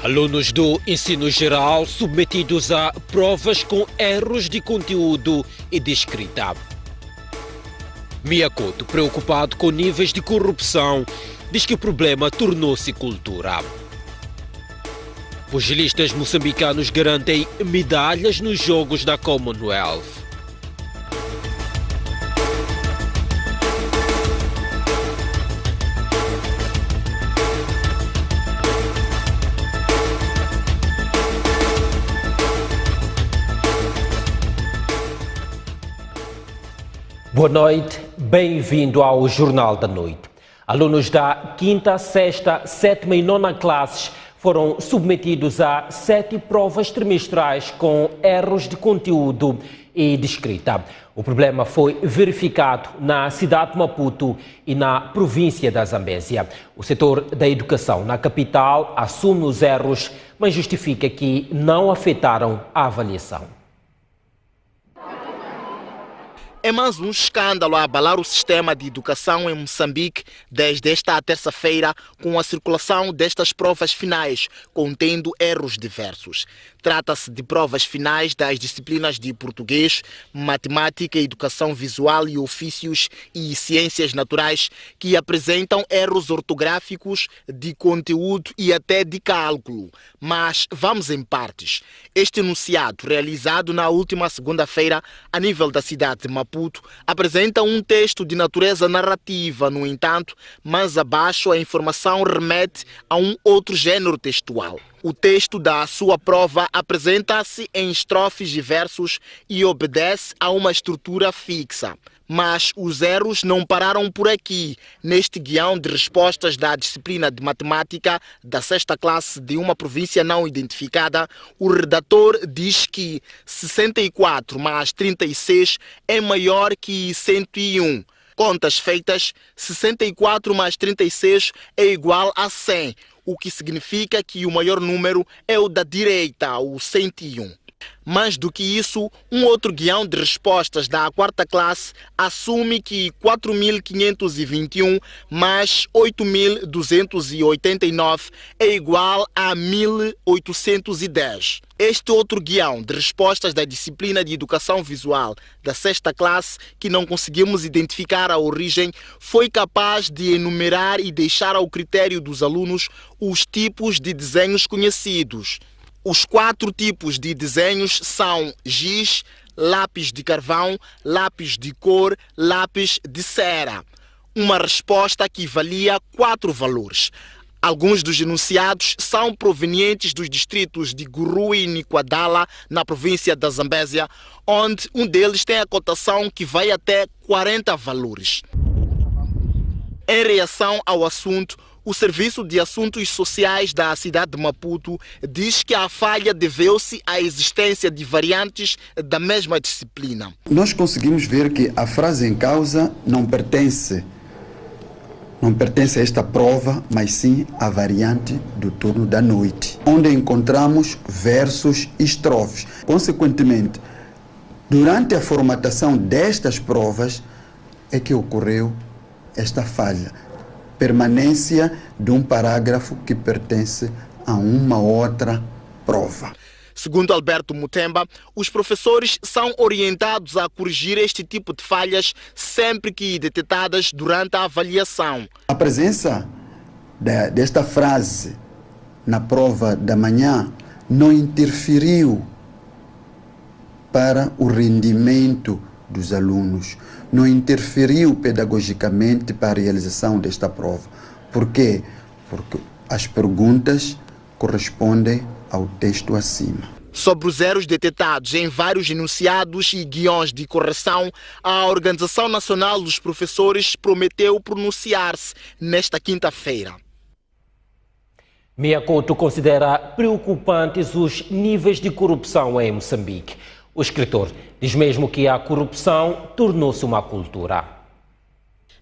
Alunos do ensino geral submetidos a provas com erros de conteúdo e de escrita. Mia Couto, preocupado com níveis de corrupção, diz que o problema tornou-se cultura. Pugilistas moçambicanos garantem medalhas nos Jogos da Commonwealth. Boa noite, bem-vindo ao Jornal da Noite. Alunos da 5ª, 6ª, 7ª e 9ª classes foram submetidos a 7 provas trimestrais com erros de conteúdo e de escrita. O problema foi verificado na cidade de Maputo e na província da Zambésia. O setor da educação na capital assume os erros, mas justifica que não afetaram a avaliação. É mais um escândalo a abalar o sistema de educação em Moçambique desde esta terça-feira, com a circulação destas provas finais, contendo erros diversos. Trata-se de provas finais das disciplinas de português, matemática, educação visual e ofícios e ciências naturais, que apresentam erros ortográficos, de conteúdo e até de cálculo. Mas vamos em partes. Este enunciado, realizado na última segunda-feira, a nível da cidade de Maputo, apresenta um texto de natureza narrativa, no entanto, mas abaixo a informação remete a um outro género textual. O texto da sua prova apresenta-se em estrofes e versos e obedece a uma estrutura fixa. Mas os erros não pararam por aqui. Neste guião de respostas da disciplina de matemática da 6ª classe de uma província não identificada, o redator diz que 64 mais 36 é maior que 101. Contas feitas, 64 mais 36 é igual a 100, o que significa que o maior número é o da direita, o 101. Mais do que isso, um outro guião de respostas da 4ª classe assume que 4.521 mais 8.289 é igual a 1.810. Este outro guião de respostas da disciplina de educação visual da 6ª classe, que não conseguimos identificar a origem, foi capaz de enumerar e deixar ao critério dos alunos os tipos de desenhos conhecidos. Os 4 tipos de desenhos são giz, lápis de carvão, lápis de cor, lápis de cera. Uma resposta que valia 4 valores. Alguns dos enunciados são provenientes dos distritos de Gurue e Niquadala, na província da Zambésia, onde um deles tem a cotação que vai até 40 valores. Em reação ao assunto, o Serviço de Assuntos Sociais da cidade de Maputo diz que a falha deveu-se à existência de variantes da mesma disciplina. Nós conseguimos ver que a frase em causa não pertence a esta prova, mas sim à variante do turno da noite, onde encontramos versos e estrofes. Consequentemente, durante a formatação destas provas é que ocorreu esta falha. Permanência de um parágrafo que pertence a uma outra prova. Segundo Alberto Mutemba, os professores são orientados a corrigir este tipo de falhas sempre que detectadas durante a avaliação. A presença desta frase na prova da manhã não interferiu para o rendimento dos alunos, não interferiu pedagogicamente para a realização desta prova. Por quê? Porque as perguntas correspondem ao texto acima. Sobre os erros detectados em vários enunciados e guiões de correção, a Organização Nacional dos Professores prometeu pronunciar-se nesta quinta-feira. Mia Couto considera preocupantes os níveis de corrupção em Moçambique. O escritor diz mesmo que a corrupção tornou-se uma cultura.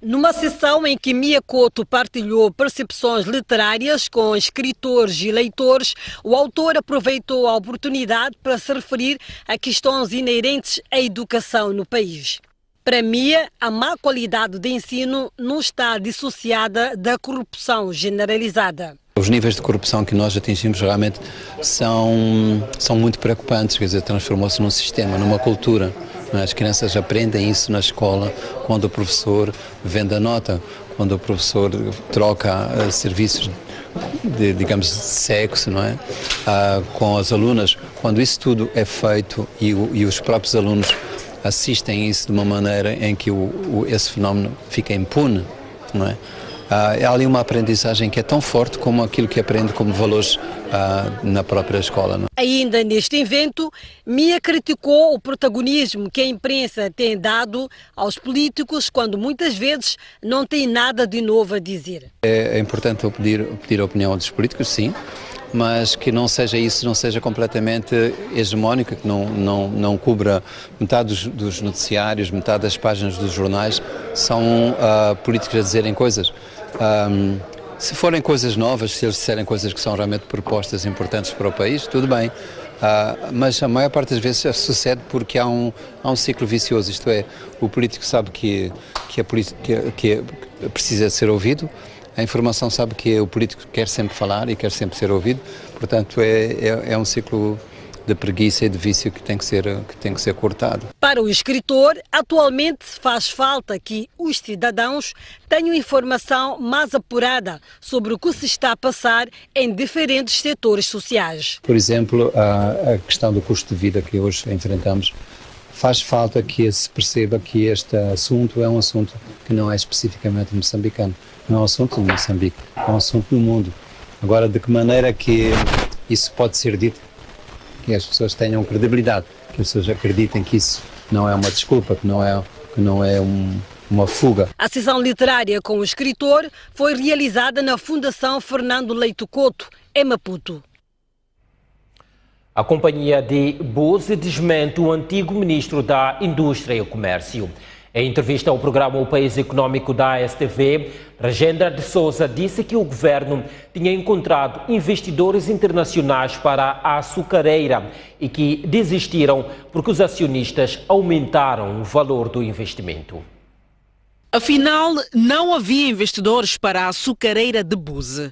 Numa sessão em que Mia Couto partilhou percepções literárias com escritores e leitores, o autor aproveitou a oportunidade para se referir a questões inerentes à educação no país. Para Mia, a má qualidade de ensino não está dissociada da corrupção generalizada. Os níveis de corrupção que nós atingimos realmente são muito preocupantes, quer dizer, transformou-se num sistema, numa cultura. As crianças aprendem isso na escola, quando o professor vende a nota, quando o professor troca serviços de sexo, não é? Com as alunas. Quando isso tudo é feito e os próprios alunos assistem isso de uma maneira em que esse fenómeno fica impune, não é? Há ali uma aprendizagem que é tão forte como aquilo que aprende como valores na própria escola. Não? Ainda neste evento, Mia criticou o protagonismo que a imprensa tem dado aos políticos quando muitas vezes não tem nada de novo a dizer. É importante eu pedir a opinião dos políticos, sim, mas que não seja completamente hegemónica, que não cubra metade dos noticiários, metade das páginas dos jornais, são políticos a dizerem coisas. Se forem coisas novas, se eles disserem coisas que são realmente propostas importantes para o país, tudo bem. Mas a maior parte das vezes sucede porque há um ciclo vicioso, isto é, o político sabe que precisa ser ouvido, a informação sabe que o político quer sempre falar e quer sempre ser ouvido, portanto é um ciclo de preguiça e de vício que tem que ser cortado. Para o escritor, atualmente faz falta que os cidadãos tenham informação mais apurada sobre o que se está a passar em diferentes setores sociais. Por exemplo, a questão do custo de vida que hoje enfrentamos, faz falta que se perceba que este assunto é um assunto que não é especificamente moçambicano, não é um assunto de Moçambique, é um assunto do mundo. Agora, de que maneira que isso pode ser dito? Que as pessoas tenham credibilidade, que as pessoas acreditem que isso não é uma desculpa, que não é uma fuga. A sessão literária com o escritor foi realizada na Fundação Fernando Leite Couto, em Maputo. A companhia de Buse desmente o antigo ministro da Indústria e Comércio. Em entrevista ao programa O País Econômico da ASTV, Rajendra de Souza disse que o governo tinha encontrado investidores internacionais para a açucareira e que desistiram porque os acionistas aumentaram o valor do investimento. Afinal, não havia investidores para a açucareira de Buse.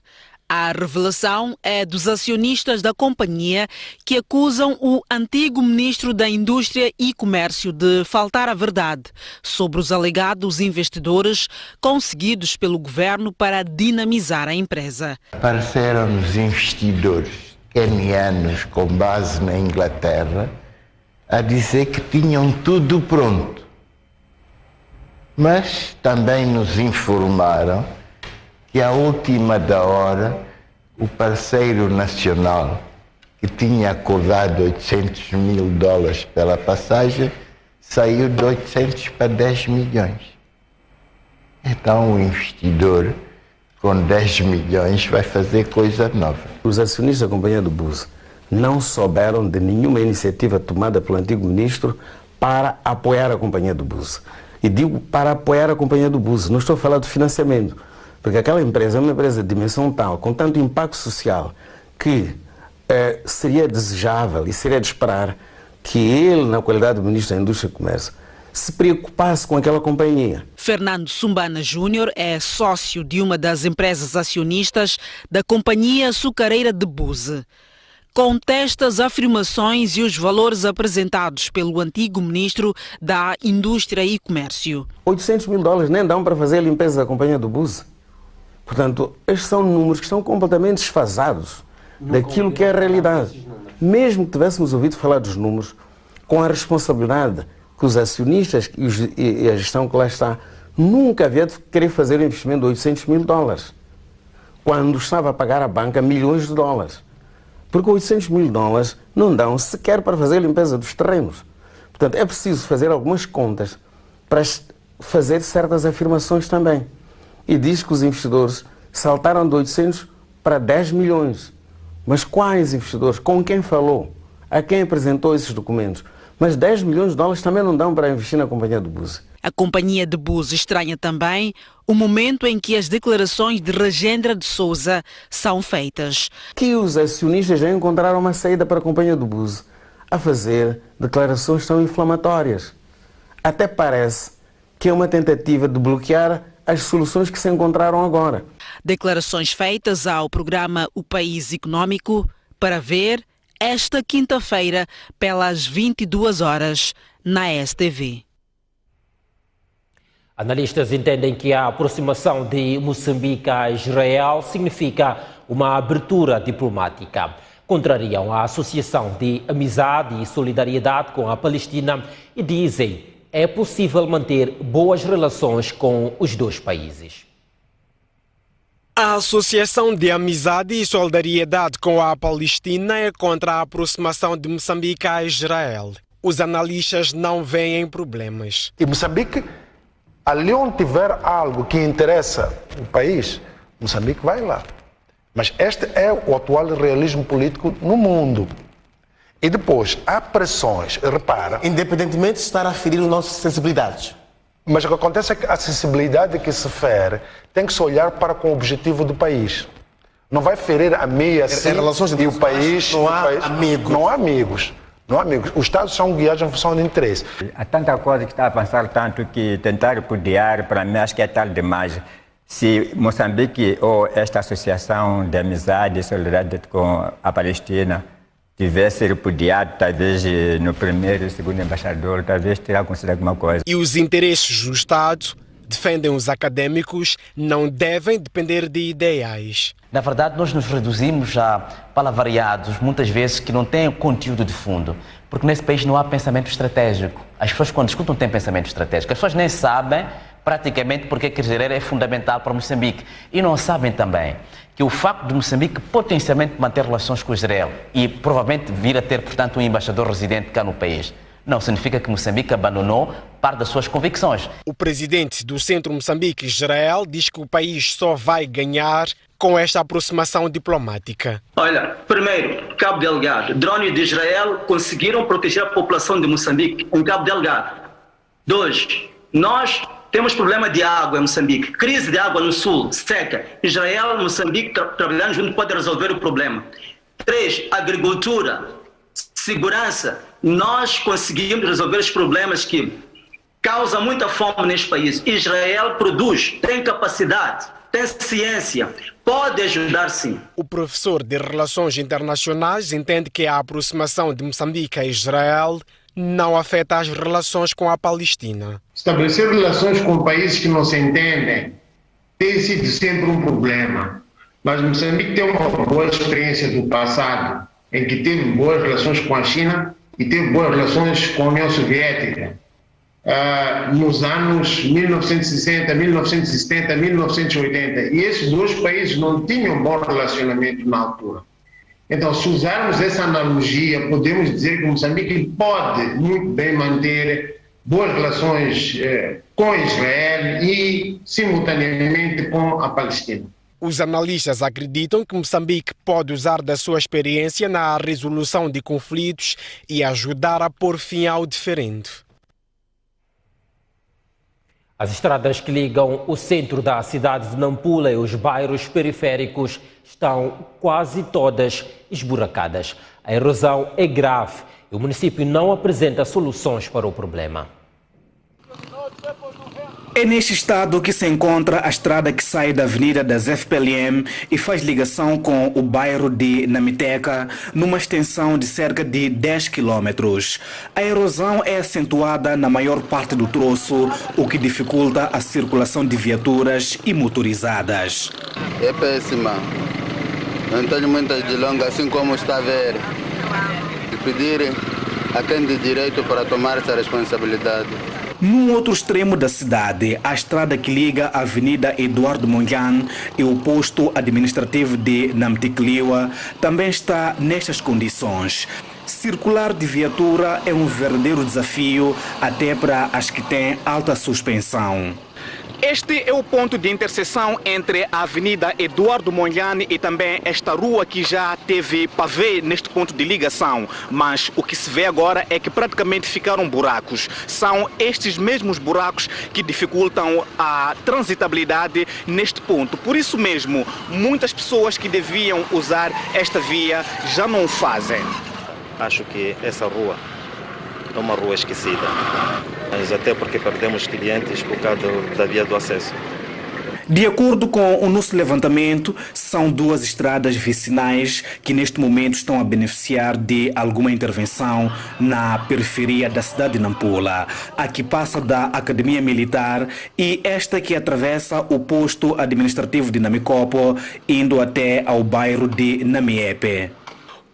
A revelação é dos acionistas da companhia que acusam o antigo ministro da Indústria e Comércio de faltar à verdade sobre os alegados investidores conseguidos pelo governo para dinamizar a empresa. Apareceram-nos investidores quenianos com base na Inglaterra a dizer que tinham tudo pronto. Mas também nos informaram que à última da hora o parceiro nacional que tinha acordado $800 mil pela passagem saiu de 800 para 10 milhões. Então o investidor com 10 milhões vai fazer coisa nova. Os acionistas da companhia do Buse não souberam de nenhuma iniciativa tomada pelo antigo ministro para apoiar a companhia do Buse. E digo para apoiar a companhia do Buse, não estou a falar de financiamento. Porque aquela empresa é uma empresa de dimensão tal, com tanto impacto social, que seria desejável e seria de esperar que ele, na qualidade de Ministro da Indústria e Comércio, se preocupasse com aquela companhia. Fernando Sumbana Júnior é sócio de uma das empresas acionistas da Companhia Açucareira de Buse. Contesta as afirmações e os valores apresentados pelo antigo ministro da Indústria e Comércio. $800 mil nem dão para fazer a limpeza da companhia do Buse. Portanto, estes são números que estão completamente desfasados daquilo que é a realidade. Mesmo que tivéssemos ouvido falar dos números, com a responsabilidade que os acionistas e a gestão que lá está, nunca havia de querer fazer um investimento de $800 mil, quando estava a pagar à banca milhões de dólares. Porque $800 mil não dão sequer para fazer a limpeza dos terrenos. Portanto, é preciso fazer algumas contas para fazer certas afirmações também. E diz que os investidores saltaram de 800 para 10 milhões. Mas quais investidores? Com quem falou? A quem apresentou esses documentos? Mas $10 milhões também não dão para investir na companhia do Buse. A companhia de Buse estranha também o momento em que as declarações de Rajendra de Souza são feitas. Que os acionistas já encontraram uma saída para a companhia do Buse a fazer declarações tão inflamatórias. Até parece que é uma tentativa de bloquear as soluções que se encontraram agora. Declarações feitas ao programa O País Econômico para ver esta quinta-feira pelas 22 horas na STV. Analistas entendem que a aproximação de Moçambique a Israel significa uma abertura diplomática. Contrariam a Associação de Amizade e Solidariedade com a Palestina e dizem que é possível manter boas relações com os dois países. A Associação de Amizade e Solidariedade com a Palestina é contra a aproximação de Moçambique a Israel. Os analistas não veem problemas. E Moçambique, ali onde tiver algo que interessa o país, Moçambique vai lá. Mas este é o atual realismo político no mundo. E depois, há pressões, repara... Independentemente de estar a ferir as nossas sensibilidades. Mas o que acontece é que a sensibilidade que se fere tem que se olhar para com o objetivo do país. Não vai ferir a meia assim, e o país... Não há amigos. Não há amigos. Não há amigos. Os Estados são guiados em função de interesse. Há tanta coisa que está a avançar tanto que tentar repudiar, para mim, acho que é tarde demais. Se Moçambique ou esta associação de amizade e solidariedade com a Palestina tivesse repudiado, talvez no primeiro e segundo embaixador, talvez teria acontecido alguma coisa. E os interesses do Estado, defendem os académicos, não devem depender de ideais. Na verdade, nós nos reduzimos a palavreados, muitas vezes, que não têm conteúdo de fundo. Porque nesse país não há pensamento estratégico. As pessoas, quando escutam, têm pensamento estratégico. As pessoas nem sabem, praticamente, porque que Israel é fundamental para Moçambique. E não sabem também que o facto de Moçambique potencialmente manter relações com Israel e provavelmente vir a ter, portanto, um embaixador residente cá no país, não significa que Moçambique abandonou parte das suas convicções. O presidente do Centro Moçambique-Israel diz que o país só vai ganhar com esta aproximação diplomática. Olha, primeiro, Cabo Delgado. Drones de Israel conseguiram proteger a população de Moçambique em Cabo Delgado. 2, nós temos problema de água em Moçambique, crise de água no sul, seca. Israel e Moçambique trabalhando junto podem resolver o problema. 3, agricultura, segurança. Nós conseguimos resolver os problemas que causam muita fome neste país. Israel produz, tem capacidade, tem ciência, pode ajudar sim. O professor de Relações Internacionais entende que a aproximação de Moçambique a Israel não afeta as relações com a Palestina. Estabelecer relações com países que não se entendem tem sido sempre um problema. Mas Moçambique tem uma boa experiência do passado, em que teve boas relações com a China e teve boas relações com a União Soviética. Nos anos 1960, 1970, 1980. E esses dois países não tinham bom relacionamento na altura. Então, se usarmos essa analogia, podemos dizer que Moçambique pode muito bem manter boas relações com Israel e, simultaneamente, com a Palestina. Os analistas acreditam que Moçambique pode usar da sua experiência na resolução de conflitos e ajudar a pôr fim ao diferente. As estradas que ligam o centro da cidade de Nampula e os bairros periféricos estão quase todas esburacadas. A erosão é grave e o município não apresenta soluções para o problema. É neste estado que se encontra a estrada que sai da Avenida das FPLM e faz ligação com o bairro de Namiteca, numa extensão de cerca de 10 quilômetros. A erosão é acentuada na maior parte do troço, o que dificulta a circulação de viaturas e motorizadas. É péssima. Não tenho muitas delongas, assim como está a ver. E pedir a quem de direito para tomar essa responsabilidade. Num outro extremo da cidade, a estrada que liga a Avenida Eduardo Mondlane e o posto administrativo de Namtikliwa também está nestas condições. Circular de viatura é um verdadeiro desafio até para as que têm alta suspensão. Este é o ponto de interseção entre a Avenida Eduardo Mondlane e também esta rua que já teve pavê neste ponto de ligação. Mas o que se vê agora é que praticamente ficaram buracos. São estes mesmos buracos que dificultam a transitabilidade neste ponto. Por isso mesmo, muitas pessoas que deviam usar esta via já não o fazem. Acho que essa rua é uma rua esquecida, mas até porque perdemos clientes por causa da via do acesso. De acordo com o nosso levantamento, são 2 estradas vicinais que neste momento estão a beneficiar de alguma intervenção na periferia da cidade de Nampula. A que passa da Academia Militar e esta que atravessa o posto administrativo de Namicopo, indo até ao bairro de Namiepe.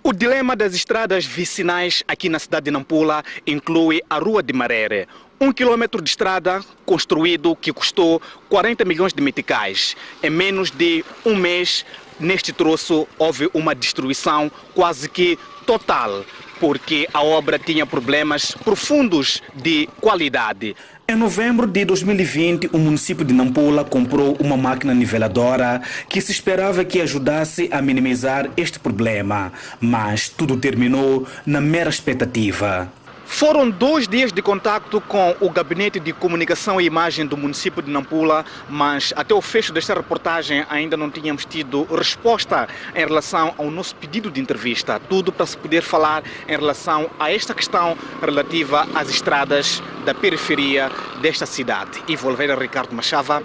O dilema das estradas vicinais aqui na cidade de Nampula inclui a Rua de Marere. 1 quilômetro de estrada construído que custou 40 milhões de meticais. Em menos de um mês, neste troço, houve uma destruição quase que total, porque a obra tinha problemas profundos de qualidade. Em novembro de 2020, o município de Nampula comprou uma máquina niveladora que se esperava que ajudasse a minimizar este problema, mas tudo terminou na mera expectativa. Foram 2 dias de contacto com o Gabinete de Comunicação e Imagem do município de Nampula, mas até o fecho desta reportagem ainda não tínhamos tido resposta em relação ao nosso pedido de entrevista. Tudo para se poder falar em relação a esta questão relativa às estradas da periferia desta cidade. Ivo Oliveira, Ricardo Machava,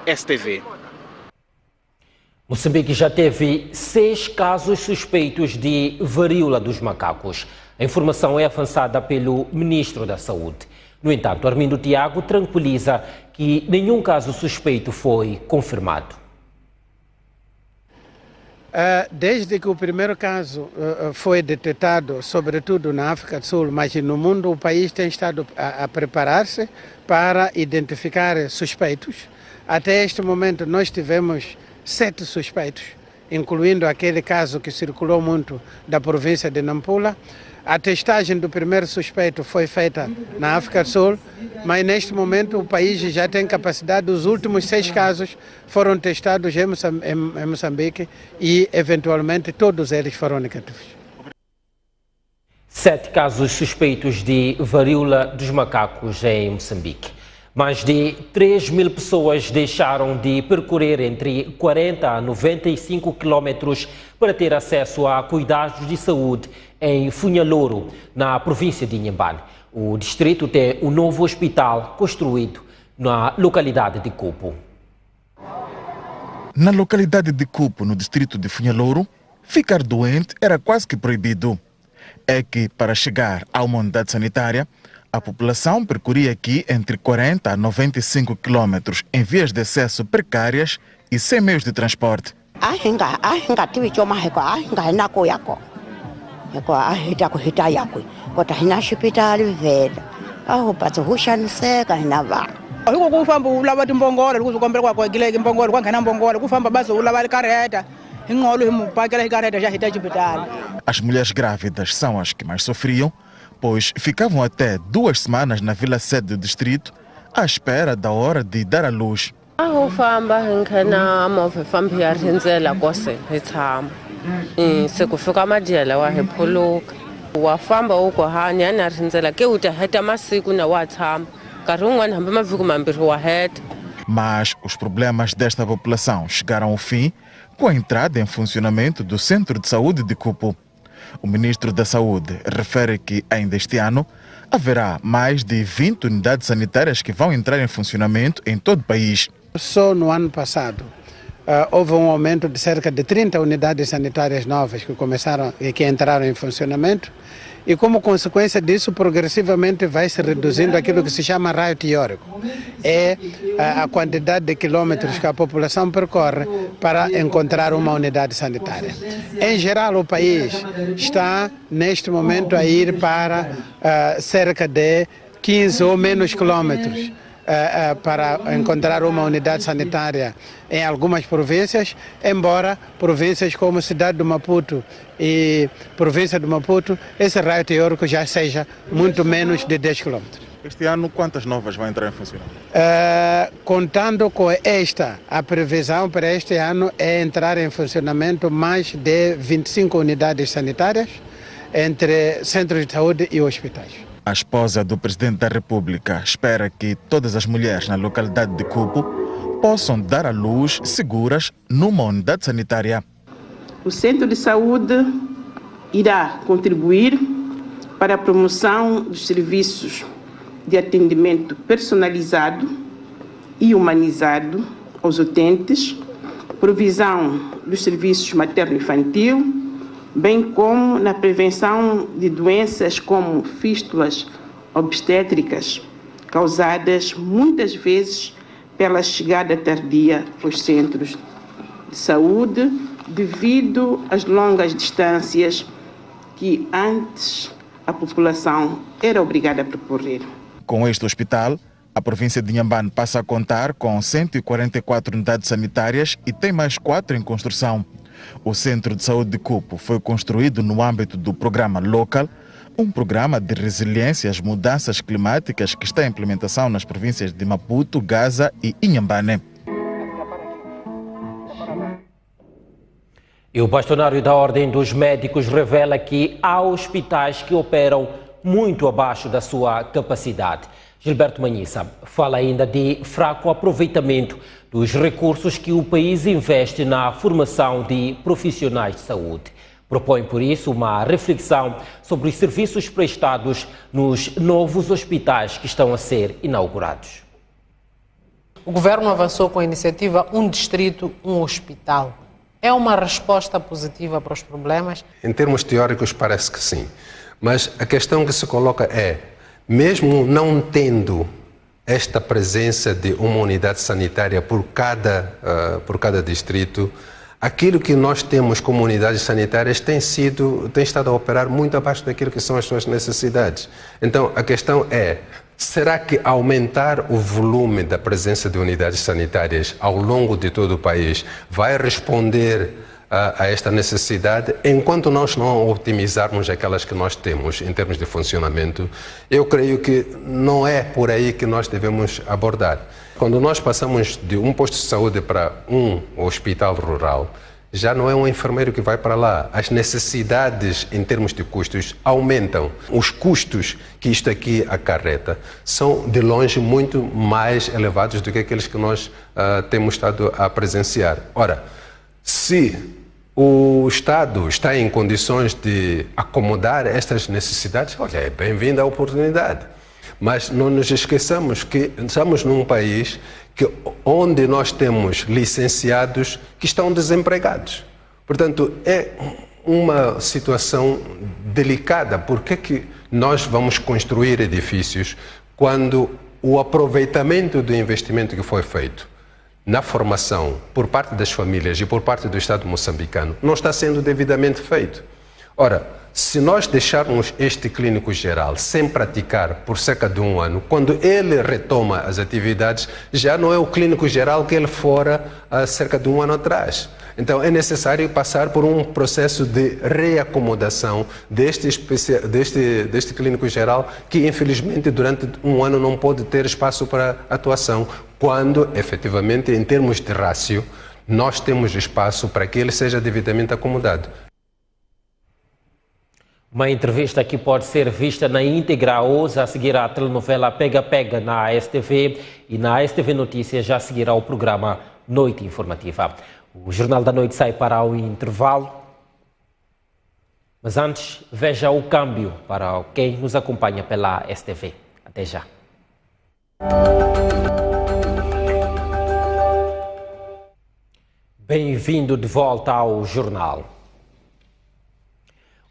STV. Moçambique já teve 6 casos suspeitos de varíola dos macacos. A informação é avançada pelo Ministro da Saúde. No entanto, Armindo Tiago tranquiliza que nenhum caso suspeito foi confirmado. Desde que o primeiro caso foi detectado, sobretudo na África do Sul, mas no mundo, o país tem estado a preparar-se para identificar suspeitos. Até este momento, nós tivemos 7 suspeitos, incluindo aquele caso que circulou muito da província de Nampula. A testagem do primeiro suspeito foi feita na África do Sul, mas neste momento o país já tem capacidade. Os últimos 6 casos foram testados em Moçambique e, eventualmente, todos eles foram negativos. 7 casos suspeitos de varíola dos macacos em Moçambique. Mais de 3.000 pessoas deixaram de percorrer entre 40 a 95 quilómetros para ter acesso a cuidados de saúde em Funhalouro, na província de Inhambane. O distrito tem um novo hospital construído na localidade de Cupo. Na localidade de Cupo, no distrito de Funhalouro, ficar doente era quase que proibido. É que, para chegar a uma unidade sanitária, a população percorria aqui entre 40 a 95 quilómetros em vias de acesso precárias e sem meios de transporte. As mulheres grávidas são as que mais sofriam, pois ficavam até 2 semanas na vila sede do distrito à espera da hora de dar à luz. Mas os problemas desta população chegaram ao fim com a entrada em funcionamento do Centro de Saúde de Cupo. O Ministro da Saúde refere que ainda este ano haverá mais de 20 unidades sanitárias que vão entrar em funcionamento em todo o país. Só no ano passado houve um aumento de cerca de 30 unidades sanitárias novas que entraram em funcionamento e, como consequência disso, progressivamente vai se reduzindo aquilo que se chama raio teórico. É a quantidade de quilômetros que a população percorre para encontrar uma unidade sanitária. Em geral, o país está, neste momento, a ir para cerca de 15 ou menos quilômetros para encontrar uma unidade sanitária em algumas províncias, embora províncias como Cidade do Maputo e Província do Maputo, esse raio teórico já seja muito menos de 10 quilômetros. Este ano, quantas novas vão entrar em funcionamento? Contando com a previsão para este ano é entrar em funcionamento mais de 25 unidades sanitárias entre centros de saúde e hospitais. A esposa do Presidente da República espera que todas as mulheres na localidade de Cupo possam dar à luz seguras numa unidade sanitária. O Centro de Saúde irá contribuir para a promoção dos serviços de atendimento personalizado e humanizado aos utentes, provisão dos serviços materno-infantil, bem como na prevenção de doenças como fístulas obstétricas, causadas muitas vezes pela chegada tardia aos centros de saúde, devido às longas distâncias que antes a população era obrigada a percorrer. Com este hospital, a província de Inhambane passa a contar com 144 unidades sanitárias e tem mais 4 em construção. O Centro de Saúde de Cupo foi construído no âmbito do programa Local, um programa de resiliência às mudanças climáticas que está em implementação nas províncias de Maputo, Gaza e Inhambane. E o bastonário da Ordem dos Médicos revela que há hospitais que operam muito abaixo da sua capacidade. Gilberto Manhissa fala ainda de fraco aproveitamento dos recursos que o país investe na formação de profissionais de saúde. Propõe, por isso, uma reflexão sobre os serviços prestados nos novos hospitais que estão a ser inaugurados. O governo avançou com a iniciativa Um Distrito, um Hospital. É uma resposta positiva para os problemas? Em termos teóricos, parece que sim. Mas a questão que se coloca é, mesmo não tendo esta presença de uma unidade sanitária por cada distrito, aquilo que nós temos como unidades sanitárias tem estado a operar muito abaixo daquilo que são as suas necessidades. Então, a questão é, será que aumentar o volume da presença de unidades sanitárias ao longo de todo o país vai responder a esta necessidade, enquanto nós não otimizarmos aquelas que nós temos em termos de funcionamento? Eu creio que não é por aí que nós devemos abordar. Quando nós passamos de um posto de saúde para um hospital rural, já não é um enfermeiro que vai para lá. As necessidades em termos de custos aumentam. Os custos que isto aqui acarreta são de longe muito mais elevados do que aqueles que nós temos estado a presenciar. Ora, se o Estado está em condições de acomodar estas necessidades, olha, é bem-vinda a oportunidade. Mas não nos esqueçamos que estamos num país onde nós temos licenciados que estão desempregados. Portanto, é uma situação delicada. Por que nós vamos construir edifícios quando o aproveitamento do investimento que foi feito na formação por parte das famílias e por parte do Estado moçambicano não está sendo devidamente feito? Ora, se nós deixarmos este clínico geral sem praticar por cerca de um ano, quando ele retoma as atividades, já não é o clínico geral que ele fora há cerca de um ano atrás. Então é necessário passar por um processo de reacomodação deste clínico geral, que infelizmente durante um ano não pode ter espaço para atuação, quando efetivamente em termos de rácio nós temos espaço para que ele seja devidamente acomodado. Uma entrevista que pode ser vista na íntegra hoje a seguir à telenovela Pega Pega na ASTV, e na ASTV Notícias já seguirá o programa Noite Informativa. O Jornal da Noite sai para o intervalo, mas antes veja o câmbio para quem nos acompanha pela ASTV. Até já. Bem-vindo de volta ao jornal.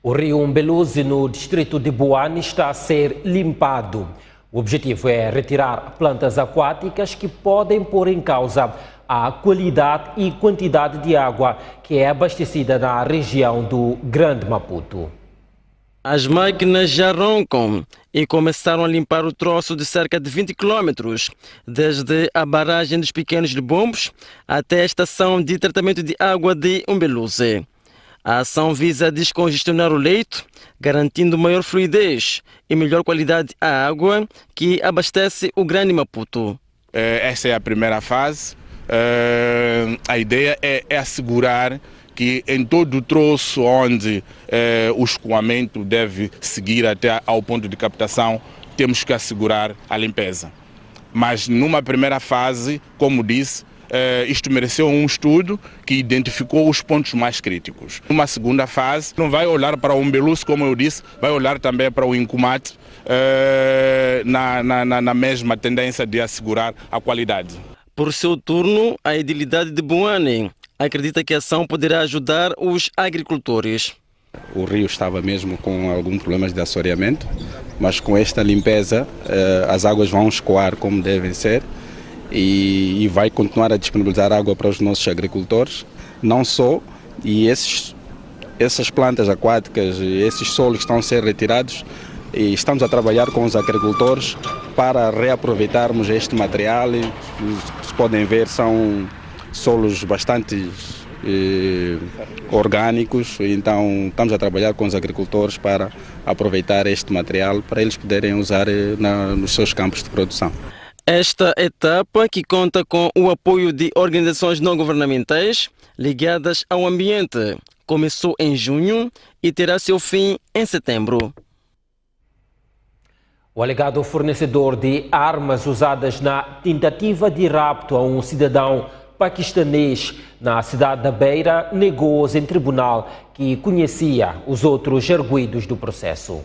O rio Umbeluzi, no distrito de Boane, está a ser limpado. O objetivo é retirar plantas aquáticas que podem pôr em causa a qualidade e quantidade de água que é abastecida na região do Grande Maputo. As máquinas já roncam e começaram a limpar o troço de cerca de 20 quilômetros, desde a barragem dos Pequenos de Bombos até a estação de tratamento de água de Umbeluzi. A ação visa descongestionar o leito, garantindo maior fluidez e melhor qualidade à água que abastece o Grande Maputo. Essa é a primeira fase. A ideia é assegurar que em todo o troço onde o escoamento deve seguir até ao ponto de captação, temos que assegurar a limpeza. Mas numa primeira fase, como disse, isto mereceu um estudo que identificou os pontos mais críticos. Numa segunda fase, não vai olhar para o Umbeluzi, como eu disse, vai olhar também para o Incumate, na mesma tendência de assegurar a qualidade. Por seu turno, a edilidade de Boane acredita que a ação poderá ajudar os agricultores. O rio estava mesmo com alguns problemas de assoreamento, mas com esta limpeza as águas vão escoar como devem ser e vai continuar a disponibilizar água para os nossos agricultores. Não só, e essas plantas aquáticas, esses solos que estão a ser retirados, e estamos a trabalhar com os agricultores para reaproveitarmos este material. E, se podem ver, são solos bastante orgânicos, então estamos a trabalhar com os agricultores para aproveitar este material para eles poderem usar nos seus campos de produção. Esta etapa, que conta com o apoio de organizações não governamentais ligadas ao ambiente, começou em junho e terá seu fim em setembro. O alegado fornecedor de armas usadas na tentativa de rapto a um cidadão paquistanês na cidade da Beira negou-se em tribunal que conhecia os outros arguidos do processo.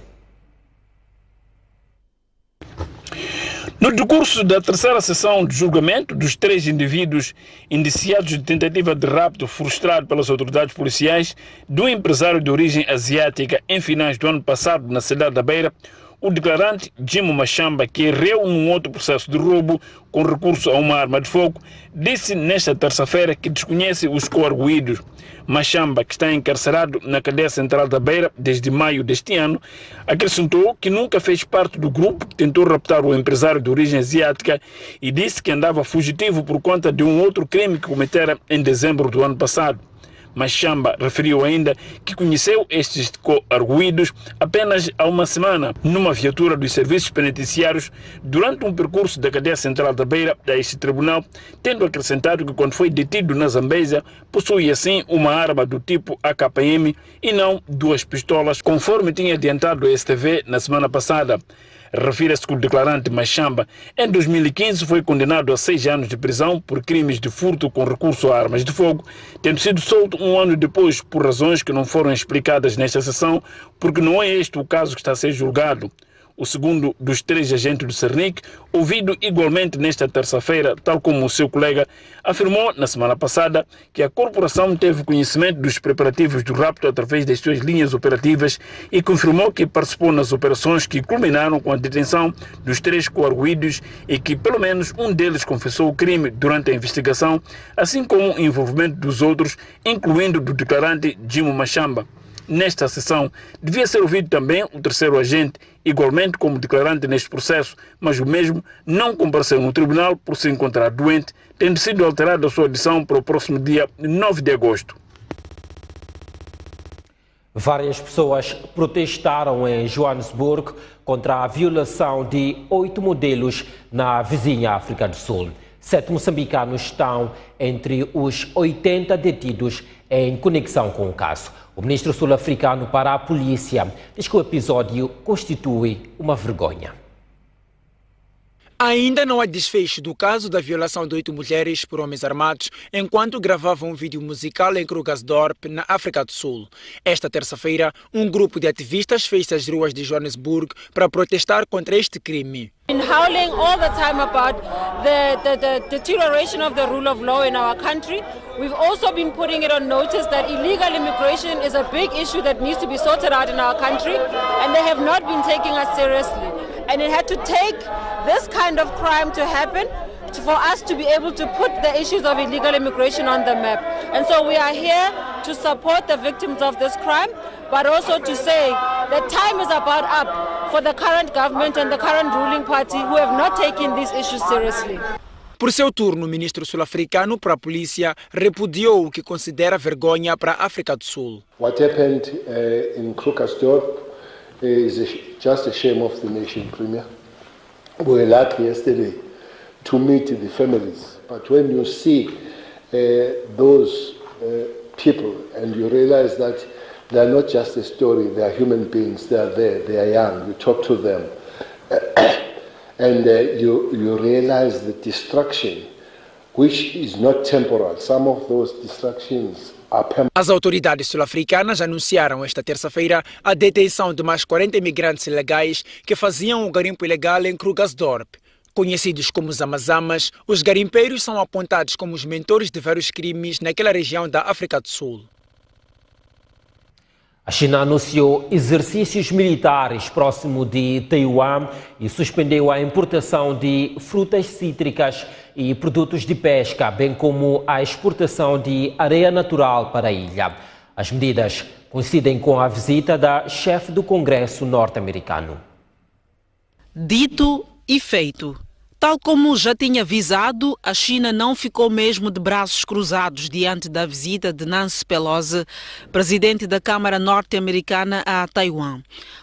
No decurso da terceira sessão de julgamento dos 3 indivíduos indiciados de tentativa de rapto frustrado pelas autoridades policiais do empresário de origem asiática em finais do ano passado na cidade da Beira, o declarante Jimo Mashamba, que errou num outro processo de roubo com recurso a uma arma de fogo, disse nesta terça-feira que desconhece os coarguidos. Mashamba, que está encarcerado na cadeia central da Beira desde maio deste ano, acrescentou que nunca fez parte do grupo que tentou raptar o empresário de origem asiática e disse que andava fugitivo por conta de um outro crime que cometera em dezembro do ano passado. Mashamba referiu ainda que conheceu estes coarguidos apenas há uma semana, numa viatura dos serviços penitenciários, durante um percurso da cadeia central da Beira a este tribunal, tendo acrescentado que quando foi detido na Zambésia, possui assim uma arma do tipo AKM e não 2 pistolas, conforme tinha adiantado a STV na semana passada. Refere-se que o declarante Mashamba, em 2015, foi condenado a 6 anos de prisão por crimes de furto com recurso a armas de fogo, tendo sido solto um ano depois por razões que não foram explicadas nesta sessão, porque não é este o caso que está a ser julgado. O segundo dos 3 agentes do Cernic, ouvido igualmente nesta terça-feira, tal como o seu colega, afirmou na semana passada que a corporação teve conhecimento dos preparativos do rapto através das suas linhas operativas e confirmou que participou nas operações que culminaram com a detenção dos 3 coarguidos e que pelo menos um deles confessou o crime durante a investigação, assim como o envolvimento dos outros, incluindo do declarante Jimo Mashamba. Nesta sessão, devia ser ouvido também o terceiro agente, igualmente como declarante neste processo, mas o mesmo não compareceu no tribunal por se encontrar doente, tendo sido alterada a sua audição para o próximo dia 9 de agosto. Várias pessoas protestaram em Joanesburgo contra a violação de 8 modelos na vizinha África do Sul. 7 moçambicanos estão entre os 80 detidos em conexão com o caso. O ministro sul-africano para a polícia diz que o episódio constitui uma vergonha. Ainda não há desfecho do caso da violação de 8 mulheres por homens armados enquanto gravavam um vídeo musical em Krugersdorp, na África do Sul. Esta terça-feira, um grupo de ativistas fez as ruas de Joanesburgo para protestar contra este crime. Been howling all the time about the deterioration of the rule of law in our country. We've also been putting it on notice that illegal immigration is a big issue that needs to be sorted out in our country, and they have not been taking us seriously. And it had to take this kind of crime to happen for us to be able to put the issues of illegal immigration on the map. And so we are here to support the victims of this crime, but also to say that time is about up for the current government and the current ruling party who have not taken these issues seriously. Por seu turno, o ministro sul-africano para a polícia repudiou o que considera vergonha para a África do Sul. What happened in Krugersdorp is just a shame of the nation, Premier. We were lucky yesterday to meet the families, but when you see those people and you realize that they are not just a story, they are human beings, they are there, they are young, you talk to them, and you realize the destruction, which is not temporal. Some of those destructions are permanent. As autoridades sul-africanas anunciaram esta terça-feira a detenção de mais 40 imigrantes ilegais que faziam um garimpo ilegal em Krugersdorp. Conhecidos como Zamazamas, os garimpeiros são apontados como os mentores de vários crimes naquela região da África do Sul. A China anunciou exercícios militares próximo de Taiwan e suspendeu a importação de frutas cítricas e produtos de pesca, bem como a exportação de areia natural para a ilha. As medidas coincidem com a visita da chefe do Congresso norte-americano. Dito e feito. Tal como já tinha avisado, a China não ficou mesmo de braços cruzados diante da visita de Nancy Pelosi, presidente da Câmara norte-americana a Taiwan.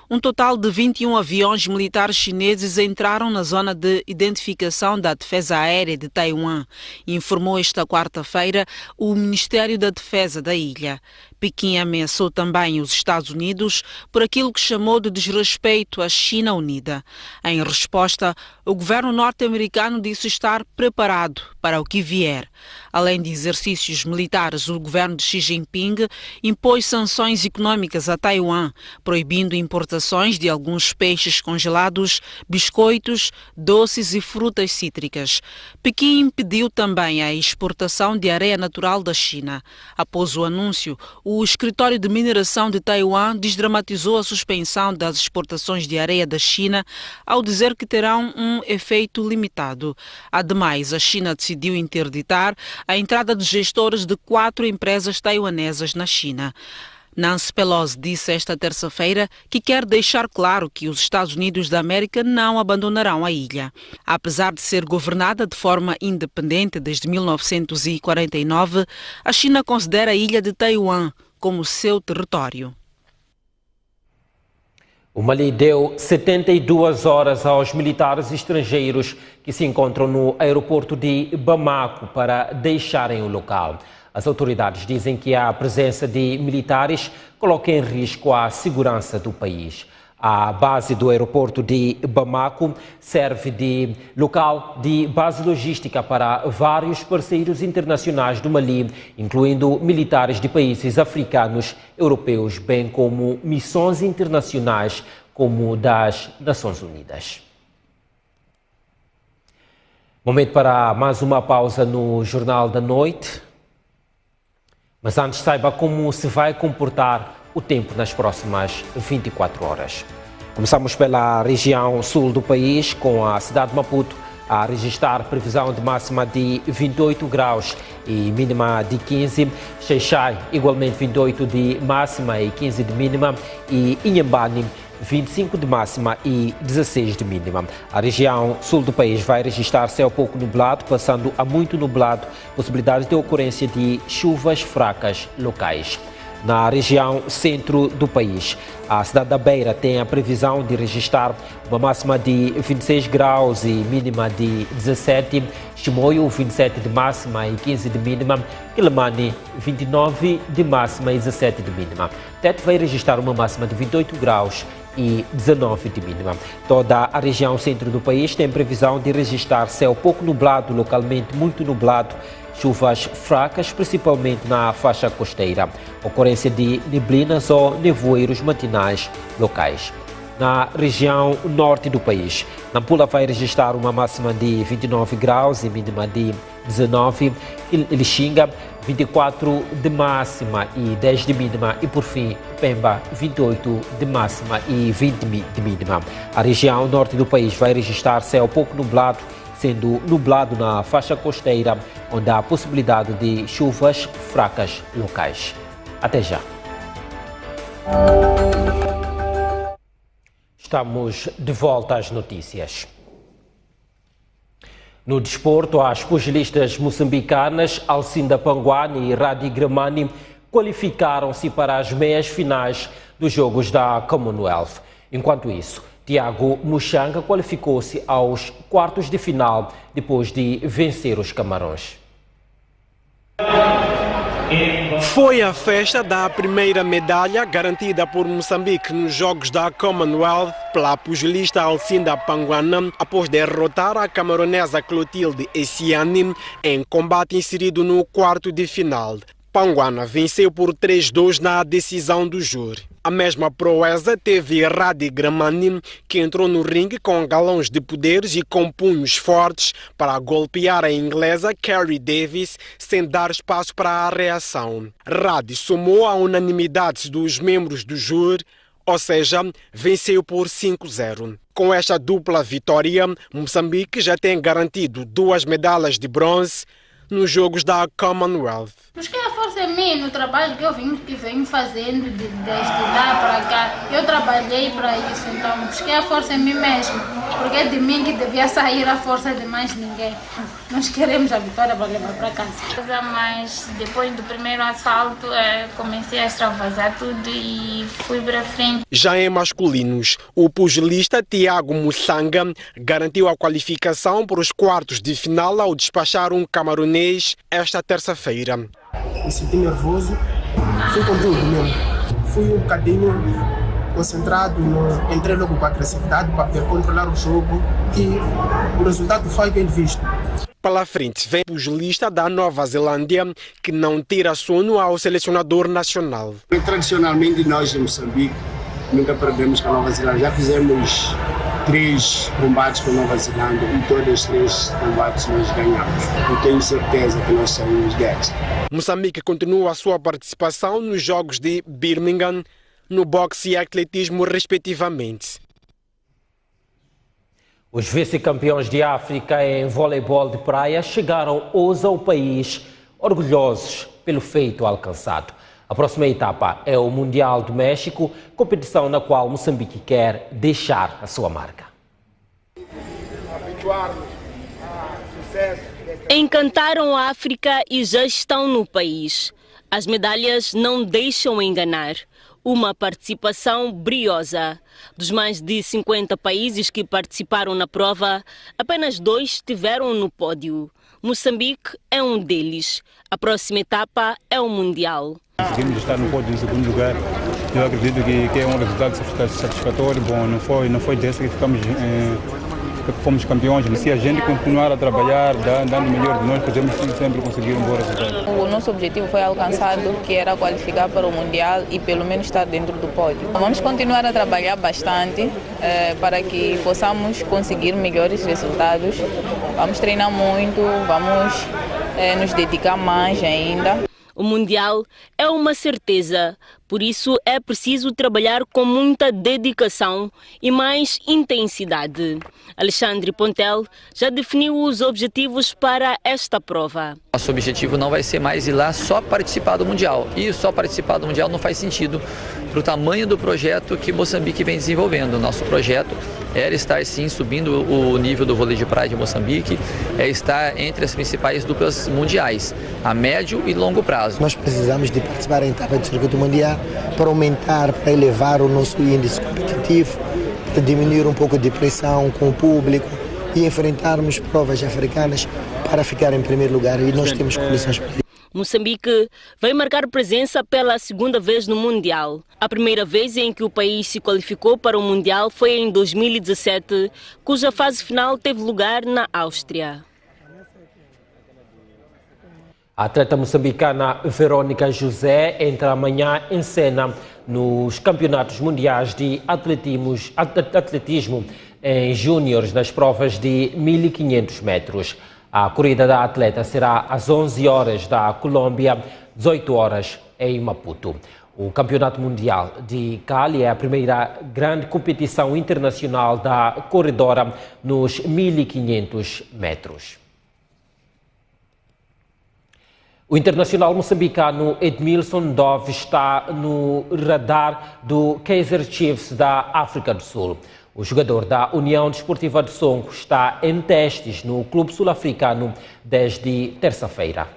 Um total de 21 aviões militares chineses entraram na zona de identificação da defesa aérea de Taiwan, informou esta quarta-feira o Ministério da Defesa da ilha. Pequim ameaçou também os Estados Unidos por aquilo que chamou de desrespeito à China Unida. Em resposta, o governo norte-americano disse estar preparado para o que vier. Além de exercícios militares, o governo de Xi Jinping impôs sanções econômicas a Taiwan, proibindo importações de alguns peixes congelados, biscoitos, doces e frutas cítricas. Pequim impediu também a exportação de areia natural da China. Após o anúncio, o escritório de mineração de Taiwan desdramatizou a suspensão das exportações de areia da China ao dizer que terão um efeito limitado. Ademais, a China decidiu interditar a entrada de gestores de 4 empresas taiwanesas na China. Nancy Pelosi disse esta terça-feira que quer deixar claro que os Estados Unidos da América não abandonarão a ilha. Apesar de ser governada de forma independente desde 1949, a China considera a ilha de Taiwan como seu território. O Mali deu 72 horas aos militares estrangeiros que se encontram no aeroporto de Bamako para deixarem o local. As autoridades dizem que a presença de militares coloca em risco a segurança do país. A base do aeroporto de Bamako serve de local de base logística para vários parceiros internacionais do Mali, incluindo militares de países africanos, europeus, bem como missões internacionais como das Nações Unidas. Momento para mais uma pausa no Jornal da Noite. Mas antes saiba como se vai comportar o tempo nas próximas 24 horas. Começamos pela região sul do país, com a cidade de Maputo a registrar previsão de máxima de 28 graus e mínima de 15. Xai-Xai, igualmente 28 de máxima e 15 de mínima. E Inhambane, 25 de máxima e 16 de mínima. A região sul do país vai registrar céu pouco nublado, passando a muito nublado, possibilidade de ocorrência de chuvas fracas locais. Na região centro do país, a cidade da Beira tem a previsão de registrar uma máxima de 26 graus e mínima de 17, Chimoio 27 de máxima e 15 de mínima, Quilimane 29 de máxima e 17 de mínima. Tete vai registrar uma máxima de 28 graus e 19 de mínima. Toda a região centro do país tem previsão de registrar céu pouco nublado, localmente muito nublado, chuvas fracas, principalmente na faixa costeira, ocorrência de neblinas ou nevoeiros matinais locais. Na região norte do país, Nampula vai registrar uma máxima de 29 graus e mínima de 19, Lixinga 24 de máxima e 10 de mínima e, por fim, Pemba 28 de máxima e 20 de mínima. A região norte do país vai registrar céu pouco nublado, sendo nublado na faixa costeira, onde há possibilidade de chuvas fracas locais. Até já. Estamos de volta às notícias. No desporto, as pugilistas moçambicanas Alcinda Panguani e Radi Gramani qualificaram-se para as meias finais dos Jogos da Commonwealth. Enquanto isso, Tiago Muxanga qualificou-se aos quartos de final depois de vencer os Camarões. Foi a festa da primeira medalha garantida por Moçambique nos Jogos da Commonwealth pela pugilista Alcinda Panguana após derrotar a camaronesa Clotilde Essiani em combate inserido no quarto de final. Panguana venceu por 3-2 na decisão do júri. A mesma proeza teve Radi Gramani, que entrou no ringue com galões de poderes e com punhos fortes para golpear a inglesa Kerry Davis sem dar espaço para a reação. Radi somou a unanimidade dos membros do júri, ou seja, venceu por 5-0. Com esta dupla vitória, Moçambique já tem garantido 2 medalhas de bronze nos Jogos da Commonwealth. Busquei a força em mim, no trabalho que venho fazendo desde lá para cá. Eu trabalhei para isso, então busquei a força em mim mesmo, porque é de mim que devia sair a força de mais ninguém. Nós queremos a vitória para levar para casa. Mas depois do primeiro assalto, comecei a extravasar tudo e fui para frente. Já em masculinos, o pugilista Tiago Mussanga garantiu a qualificação para os quartos de final ao despachar um camarunês esta terça-feira. Me senti nervoso, fui com tudo mesmo. Fui um bocadinho concentrado, entrei logo com agressividade para poder controlar o jogo e o resultado foi bem visto. Pela frente vem o pugilista da Nova Zelândia, que não tira sono ao selecionador nacional. Tradicionalmente nós em Moçambique nunca perdemos com a Nova Zelândia. Já fizemos 3 combates com a Nova Zelândia e todos os 3 combates nós ganhamos. Eu tenho certeza que nós saímos desta. Moçambique continua a sua participação nos Jogos de Birmingham, no boxe e atletismo, respectivamente. Os vice-campeões de África em voleibol de praia chegaram hoje ao país orgulhosos pelo feito alcançado. A próxima etapa é o Mundial do México, competição na qual Moçambique quer deixar a sua marca. Encantaram a África e já estão no país. As medalhas não deixam enganar. Uma participação briosa. Dos mais de 50 países que participaram na prova, apenas 2 estiveram no pódio. Moçambique é um deles. A próxima etapa é o Mundial. Conseguimos estar no pódio em segundo lugar. Eu acredito que é um resultado satisfatório. Bom, não foi desse que fomos campeões. Se a gente continuar a trabalhar, dando o melhor de nós, podemos sempre conseguir um bom resultado. O nosso objetivo foi alcançado, que era qualificar para o Mundial e pelo menos estar dentro do pódio. Vamos continuar a trabalhar bastante para que possamos conseguir melhores resultados. Vamos treinar muito, vamos nos dedicar mais ainda. O Mundial é uma certeza, por isso é preciso trabalhar com muita dedicação e mais intensidade. Alexandre Pontel já definiu os objetivos para esta prova. Nosso objetivo não vai ser mais ir lá só participar do Mundial. E só participar do Mundial não faz sentido para o tamanho do projeto que Moçambique vem desenvolvendo. Nosso projeto era estar sim subindo o nível do vôlei de praia de Moçambique, é estar entre as principais duplas mundiais, a médio e longo prazo. Nós precisamos de participar em etapa do circuito mundial para aumentar, para elevar o nosso índice competitivo, para diminuir um pouco de pressão com o público e enfrentarmos provas africanas para ficar em primeiro lugar, e nós temos condições para isso. Moçambique vai marcar presença pela segunda vez no Mundial. A primeira vez em que o país se qualificou para o Mundial foi em 2017, cuja fase final teve lugar na Áustria. A atleta moçambicana Verônica José entra amanhã em cena nos Campeonatos Mundiais de Atletismo em Júniores nas provas de 1.500 metros. A corrida da atleta será às 11 horas da Colômbia, 18 horas em Maputo. O Campeonato Mundial de Cali é a primeira grande competição internacional da corredora nos 1.500 metros. O internacional moçambicano Edmilson Dove está no radar do Kaizer Chiefs da África do Sul. O jogador da União Desportiva de Songo está em testes no clube sul-africano desde terça-feira.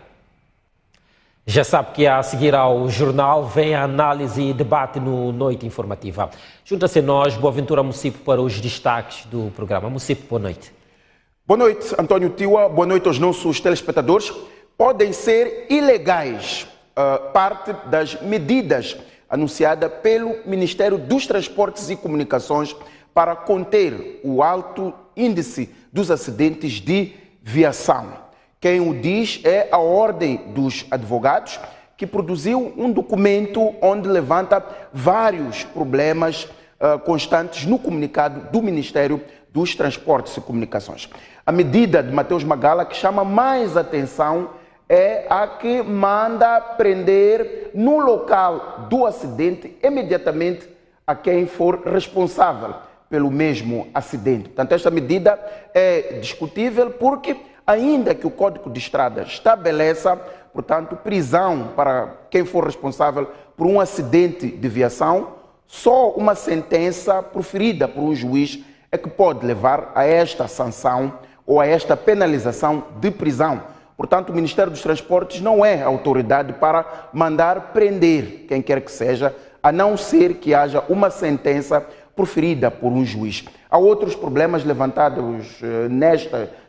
Já sabe que a seguir ao jornal vem a análise e debate no Noite Informativa. Junta-se a nós, Boaventura Mucipo, para os destaques do programa. Mucipo, boa noite. Boa noite, António Tiwa. Boa noite aos nossos telespectadores. Podem ser ilegais parte das medidas anunciadas pelo Ministério dos Transportes e Comunicações para conter o alto índice dos acidentes de viação. Quem o diz é a Ordem dos Advogados, que que produziu um documento onde levanta vários problemas constantes no comunicado do Ministério dos Transportes e Comunicações. A medida de Mateus Magala que chama mais atenção é a que manda prender no local do acidente imediatamente a quem for responsável pelo mesmo acidente. Portanto, esta medida é discutível porque, ainda que o Código de Estradas estabeleça, portanto, prisão para quem for responsável por um acidente de viação, só uma sentença proferida por um juiz é que pode levar a esta sanção ou a esta penalização de prisão. Portanto, o Ministério dos Transportes não é autoridade para mandar prender quem quer que seja, a não ser que haja uma sentença proferida por um juiz. Há outros problemas levantados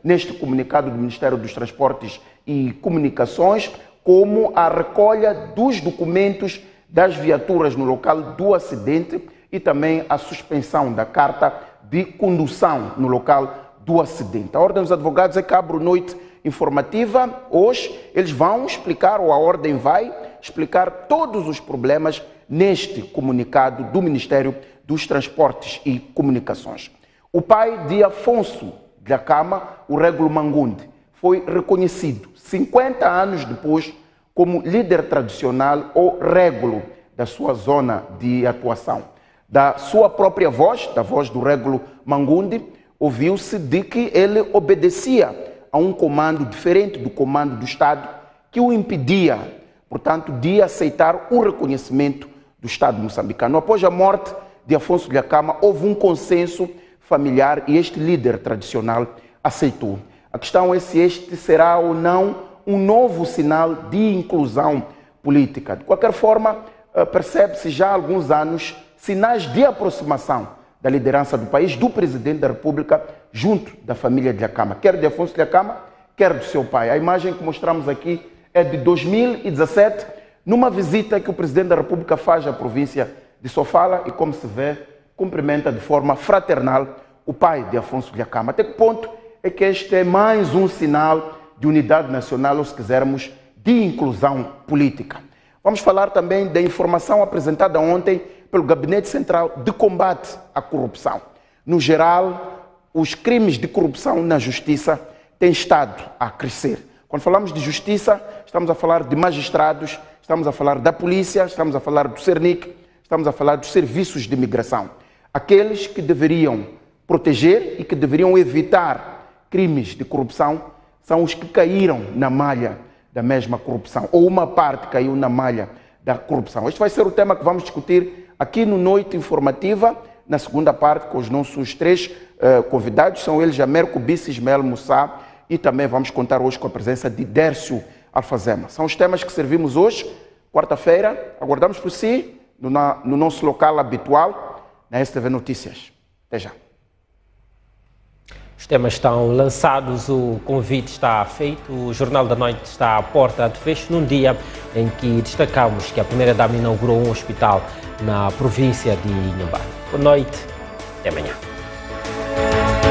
neste comunicado do Ministério dos Transportes e Comunicações, como a recolha dos documentos das viaturas no local do acidente e também a suspensão da carta de condução no local do acidente. A Ordem dos Advogados é que abre noite informativa. Hoje eles vão explicar, ou a Ordem vai explicar todos os problemas neste comunicado do Ministério dos Transportes e Comunicações. O pai de Afonso Dhlakama, o Régulo Mangundi, foi reconhecido 50 anos depois como líder tradicional ou régulo da sua zona de atuação. Da sua própria voz, da voz do Régulo Mangundi, ouviu-se de que ele obedecia a um comando diferente do comando do Estado que o impedia, portanto, de aceitar o reconhecimento do Estado moçambicano. Após a morte de Afonso Dhlakama, houve um consenso familiar e este líder tradicional aceitou. A questão é se este será ou não um novo sinal de inclusão política. De qualquer forma, percebe-se já há alguns anos sinais de aproximação da liderança do país, do Presidente da República, junto da família Dhlakama, quer de Afonso Dhlakama, quer do seu pai. A imagem que mostramos aqui é de 2017, numa visita que o Presidente da República faz à província de Sofala e, como se vê, cumprimenta de forma fraternal o pai de Afonso Dhlakama. Até que ponto é que este é mais um sinal de unidade nacional, ou se quisermos, de inclusão política. Vamos falar também da informação apresentada ontem pelo Gabinete Central de Combate à Corrupção. No geral, os crimes de corrupção na justiça têm estado a crescer. Quando falamos de justiça, estamos a falar de magistrados, estamos a falar da polícia, estamos a falar do CERNIC, estamos a falar dos serviços de imigração. Aqueles que deveriam proteger e que deveriam evitar crimes de corrupção são os que caíram na malha da mesma corrupção, ou uma parte caiu na malha da corrupção. Este vai ser o tema que vamos discutir aqui no Noite Informativa, na segunda parte, com os nossos três convidados. São eles Jamérco Bissi, Ismael Moussa, e também vamos contar hoje com a presença de Dércio Alfazema. São os temas que servimos hoje, quarta-feira. Aguardamos por si no nosso local habitual, na STV Notícias. Até já. Os temas estão lançados, o convite está feito, o Jornal da Noite está à porta de fecho num dia em que destacamos que a Primeira-Dama inaugurou um hospital na província de Inhambane. Boa noite, até amanhã.